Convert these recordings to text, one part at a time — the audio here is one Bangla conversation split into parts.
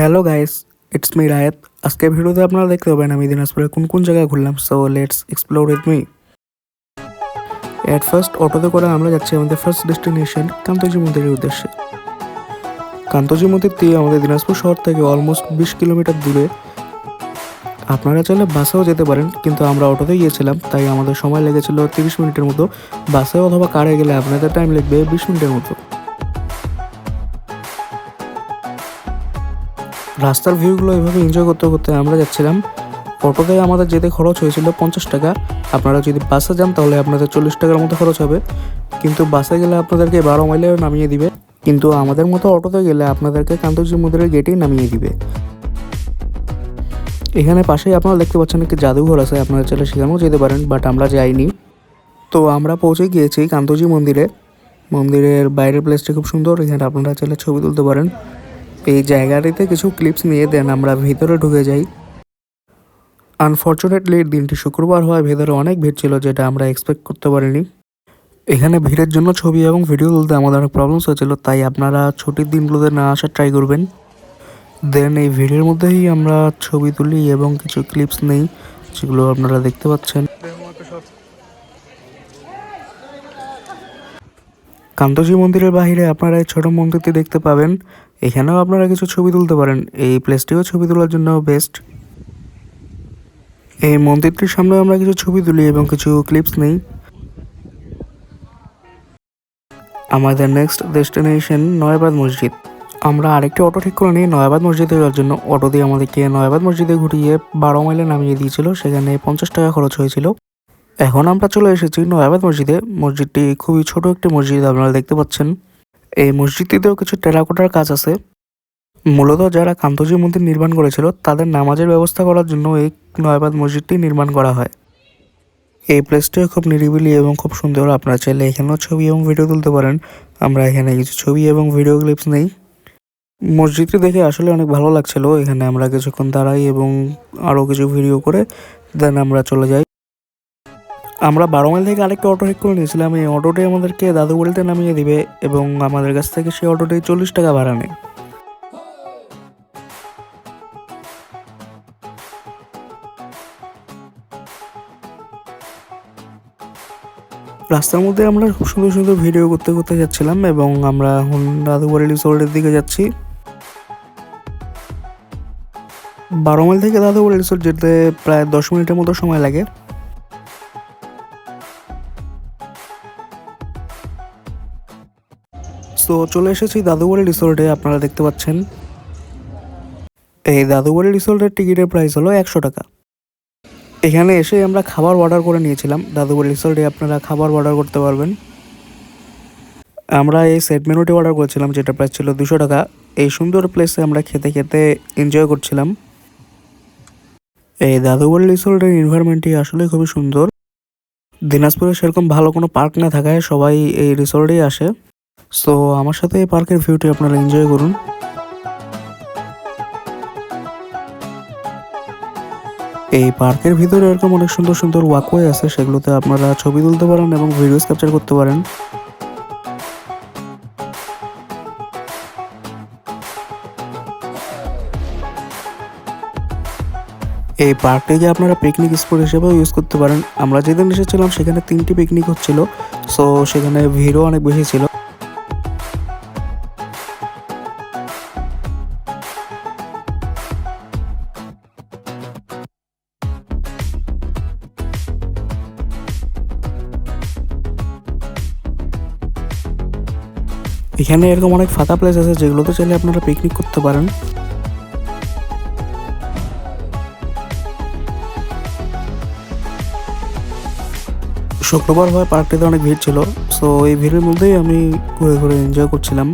Hello guys, it's me Rayat. আজকের ভিডিওতে আপনারা দেখতে পাবেন আমি দিনাজপুরের কোন কোন জায়গায় ঘুরলাম। So let's explore with me. At first অটোতে করে আমরা যাচ্ছি আমাদের ফার্স্ট ডেস্টিনেশন কান্তজি মন্দিরের উদ্দেশ্যে। কান্তজি মন্দিরটি আমাদের দিনাজপুর শহর থেকে অলমোস্ট 20 কিলোমিটার দূরে। আপনারা চাইলে বাসেও যেতে পারেন, কিন্তু আমরা অটোতে গিয়েছিলাম তাই আমাদের সময় লেগেছিল 30 মিনিটের মতো। বাসে অথবা কারে গেলে আপনাদের টাইম লাগবে 20 মিনিটের মতো। রাস্তার ভিউগুলো এভাবে এনজয় করতে করতে আমরা যাচ্ছিলাম। অটোতে আমাদের যেতে খরচ হয়েছিল 50 টাকা। আপনারা যদি বাসে যান তাহলে আপনাদের 40 টাকার মতো খরচ হবে, কিন্তু বাসে গেলে আপনাদেরকে 12 মাইলেও নামিয়ে দিবে, কিন্তু আমাদের মতো অটোতে গেলে আপনাদেরকে কান্তজি মন্দিরের গেটেই নামিয়ে দিবে। এখানে পাশেই আপনারা দেখতে পাচ্ছেন একটি জাদুঘর আছে, আপনারা চাইলে সেখানেও যেতে পারেন, বাট আমরা যাইনি। তো আমরা পৌঁছে গিয়েছি কান্তজি মন্দিরে। মন্দিরের বাইরের প্লেসটি খুব সুন্দর, এখানে আপনারা চাইলে ছবি তুলতে পারেন। এই জায়গাটিতে কিছু ক্লিপস নিয়ে দেন আমরা ভিতরে ঢুকে যাই। আনফর্চুনেটলি দিনটি শুক্রবার হওয়ায় ভেতরে অনেক ভিড় ছিল, যেটা আমরা এক্সপেক্ট করতে পারিনি। এখানে ভিড়ের জন্য ছবি এবং ভিডিও তুলতে আমাদের অনেক প্রবলেমস হয়েছিল, তাই আপনারা ছুটির দিনগুলোতে না আসার ট্রাই করবেন। দেন এই ভিড়ের মধ্যেই আমরা ছবি তুলি এবং কিছু ক্লিপস নেই, যেগুলো আপনারা দেখতে পাচ্ছেন। কান্তজি মন্দিরের বাইরে আপনারা এই ছোট মন্দিরটি দেখতে পাবেন, এখানেও আপনারা কিছু ছবি তুলতে পারেন। এই প্লেসটিও ছবি তোলার জন্য বেস্ট। এই মন্দিরটির সামনে আমরা কিছু ছবি তুলি এবং কিছু ক্লিপস নেই। আমাদের নেক্সট ডেস্টিনেশন নয়াবাদ মসজিদ। আমরা আরেকটি অটো ঠিক করে নিই নয়াবাদ মসজিদে যাওয়ার জন্য। অটো দিয়ে আমাদেরকে নয়াবাদ মসজিদে ঘুরিয়ে 12 মাইলে নামিয়ে দিয়েছিল, সেখানে 50 টাকা খরচ হয়েছিল। এখন আমরা চলে এসেছি নয়াবাদ মসজিদে। মসজিদটি খুবই ছোট একটি মসজিদ, আপনারা দেখতে পাচ্ছেন। এই মসজিদটিতেও কিছু টেরাকোটার কাজ আছে। মূলত যারা কান্তজি মন্দির নির্মাণ করেছিল তাদের নামাজের ব্যবস্থা করার জন্য এই নয়াবাদ মসজিদটি নির্মাণ করা হয়। এই প্লেসটিও খুব নিরিবিলি এবং খুব সুন্দর, আপনারা চাইলে এখানেও ছবি এবং ভিডিও তুলতে পারেন। আমরা এখানে কিছু ছবি এবং ভিডিও ক্লিপস নেই। মসজিদটি দেখে আসলে অনেক ভালো লাগছিল। এখানে আমরা কিছুক্ষণ দাঁড়াই এবং আরও কিছু ভিডিও করে দেন আমরা চলে যাই। আমরা 12 মাইল থেকে আরেকটা অটো ঠিক করে নিয়েছিলাম। এই অটোটি আমাদেরকে দাদুবাড়িতে নামিয়ে দিবে এবং আমাদের কাছ থেকে সেই অটোটি 40 টাকা ভাড়া নেয়। রাস্তার মধ্যে আমরা খুব সুন্দর সুন্দর ভিডিও করতে করতে যাচ্ছিলাম এবং আমরা এখন দাদুবাড়ি রিসোর্টের দিকে যাচ্ছি। 12 মাইল থেকে দাদুবাড়ি রিসোর্ট যেতে প্রায় 10 মিনিটের মতো সময় লাগে। সো চলে এসেছি দাদুবাড়ি রিসোর্টে, আপনারা দেখতে পাচ্ছেন। এই দাদুবাড়ি রিসোর্টের টিকিটের প্রাইস হলো 100 টাকা। এখানে এসে আমরা খাবার অর্ডার করে নিয়েছিলাম। দাদুবাড়ি রিসোর্টে আপনারা খাবার অর্ডার করতে পারবেন। আমরা এই সেট মেনুটি অর্ডার করেছিলাম, যেটা প্রাইস ছিল 200 টাকা। এই সুন্দর প্লেসে আমরা খেতে খেতে এনজয় করছিলাম। এই দাদুবাড়ি রিসোর্টের এনভায়রনমেন্টটি আসলে খুবই সুন্দর। দিনাজপুরে সেরকম ভালো কোনো পার্ক না থাকায় সবাই এই রিসোর্টেই আসে। সো আমার সাথে এই পার্কের ভিউটি আপনারা এনজয় করুন। এই পার্কের ভিতরে এরকম অনেক সুন্দর সুন্দর ওয়াকওয়ে আছে, সেগুলোতে আপনারা ছবি তুলতে পারেন এবং ভিডিওস ক্যাপচার করতে পারেন। এই পার্কটিকে আপনারা পিকনিক স্পট হিসেবেও ইউজ করতে পারেন। আমরা যেদিন এসেছিলাম সেখানে 3টি পিকনিক হচ্ছিল, সো সেখানে ভিড়ও অনেক বেশি ছিল। এখানে এরকম অনেক ফাঁকা প্লেস আছে যেগুলোতে চাইলে আপনারা পিকনিক করতে পারেন। শুক্রবার হওয়ায় পার্কটিতে অনেক ভিড় ছিল, সো এই ভিড়ের মধ্যেই আমি ঘুরে ঘুরে এনজয় করছিলাম।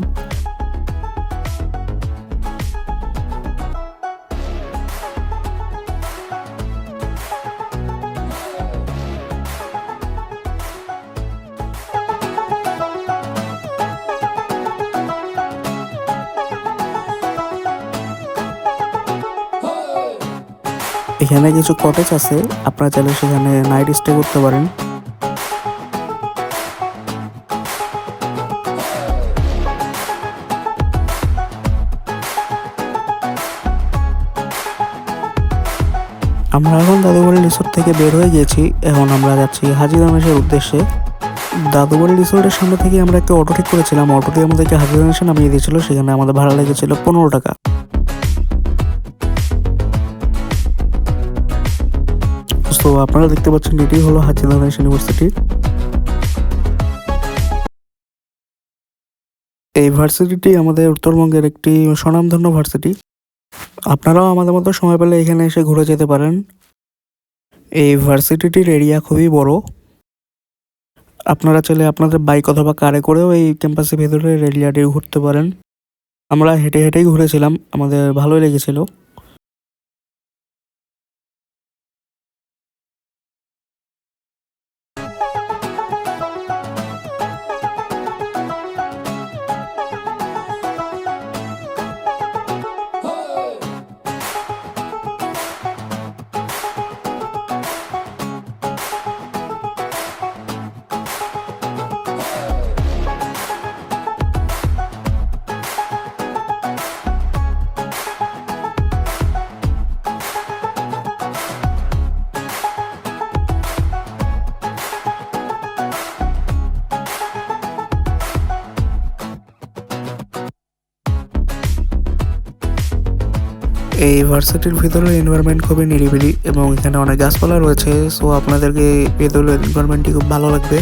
এখানে কিছু কটেজ আছে, আপনারা চাইলে সেখানে নাইট স্টে করতে পারেন। আমরা এখন দাদুবাড়ি রিসোর্ট থেকে বের হয়ে গিয়েছি। এখন আমরা যাচ্ছি হাজি রমেশের উদ্দেশ্যে। দাদুবাড়ি রিসোর্টের সামনে থেকে আমরা একটা অটো ঠিক করেছিলাম। অটোটি আমাদেরকে হাজি রমেশে নামিয়ে দিয়েছিল। সেখানে আমাদের ভাড়া লেগেছিল 15 টাকা। তো আপনারা দেখতে পাচ্ছেন এটি হলো হাজি রমেশ ইউনিভার্সিটি। এই ভার্সিটিটি আমাদের উত্তরবঙ্গের একটি স্বনামধন্য ভার্সিটি। আপনারাও আমাদের মতো সময় পেলে এখানে এসে ঘুরে যেতে পারেন। এই ভার্সিটিটির এরিয়া খুবই বড়। আপনারা চাইলে আপনাদের বাইক অথবা কারে করেও এই ক্যাম্পাসের ভেতরে এরিয়াটি ঘুরতে পারেন। আমরা হেঁটে হেঁটেই ঘুরেছিলাম, আমাদের ভালোই লেগেছিল। এই ভার্সিটির ভিতরে এনভায়রনমেন্ট খুবই নিরিবিলি এবং এখানে অনেক গাছপালা রয়েছে। সো আপনাদেরকে ভেতরের এনভায়রনমেন্টটি খুব ভালো লাগবে।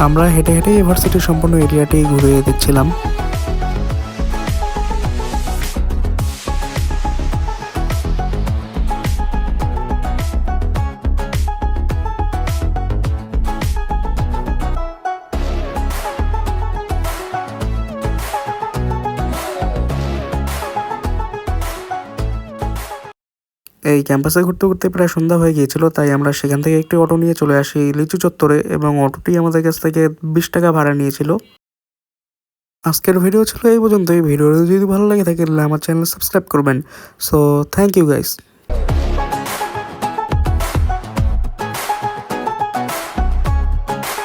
আমরা হেঁটে হেঁটে এই ভার্সিটির সম্পূর্ণ এরিয়াটি ঘুরে দেখছিলাম। এই ক্যাম্পাসে ঘুরতে ঘুরতে প্রায় সন্ধ্যা হয়ে গিয়েছিল, তাই আমরা সেখান থেকে একটি অটো নিয়ে চলে আসি লিচু চত্বরে এবং অটোটি আমাদের কাছ থেকে 20 টাকা ভাড়া নিয়েছিল। আজকের ভিডিও ছিল এই পর্যন্ত। এই ভিডিওটি যদি ভালো লাগে থাকে তাহলে আমার চ্যানেল সাবস্ক্রাইব করবেন। So thank you guys.